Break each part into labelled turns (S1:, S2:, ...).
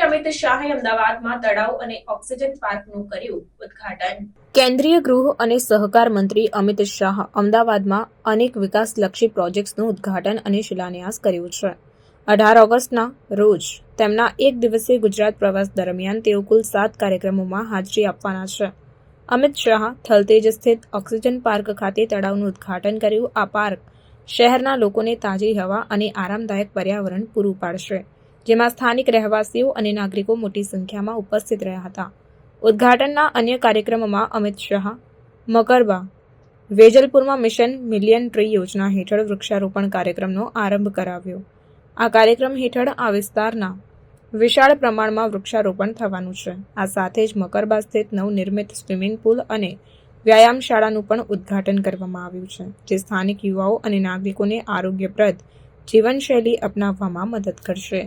S1: અમિત શાહે અમદાવાદમાં તળાવ અને ઓક્સિજન પાર્કનું કર્યું ઉદ્ઘાટન।
S2: કેન્દ્રીય ગૃહ અને સહકાર મંત્રી અમિત શાહ અમદાવાદમાં અનેક વિકાસલક્ષી પ્રોજેક્ટ્સનું ઉદ્ઘાટન અને શિલાન્યાસ કર્યું છે। 18 ઓગસ્ટના રોજ તેમના એક દિવસીય ગુજરાત પ્રવાસ દરમિયાન તેઓ કુલ 7 કાર્યક્રમોમાં હાજરી આપવાના છે। અમિત શાહ થલતેજ સ્થિત ઓક્સિજન પાર્ક ખાતે તળાવનું ઉદ્ઘાટન કર્યું। આ પાર્ક શહેરના લોકોને તાજી હવા અને આરામદાયક પર્યાવરણ પૂરું પાડશે, જેમાં સ્થાનિક રહેવાસીઓ અને નાગરિકો મોટી સંખ્યામાં ઉપસ્થિત રહ્યા હતા। ઉદ્ઘાટનના અન્ય કાર્યક્રમમાં અમિત શાહ મકરબા વેજલપુરમાં મિશન મિલિયન ટ્રી યોજના હેઠળ વૃક્ષારોપણ કાર્યક્રમનો આરંભ કરાવ્યો। આ કાર્યક્રમ હેઠળ આ વિસ્તારના વિશાળ પ્રમાણમાં વૃક્ષારોપણ થવાનું છે। આ સાથે જ મકરબા સ્થિત નવનિર્મિત સ્વિમિંગ પુલ અને વ્યાયામ શાળાનું પણ ઉદ્ઘાટન કરવામાં આવ્યું છે, જે સ્થાનિક યુવાઓ અને નાગરિકોને આરોગ્યપ્રદ જીવનશૈલી અપનાવવામાં મદદ કરશે।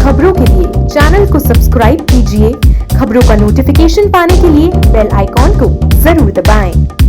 S3: खबरों के लिए चैनल को सब्सक्राइब कीजिए। खबरों का नोटिफिकेशन पाने के लिए बेल आइकॉन को जरूर दबाएं।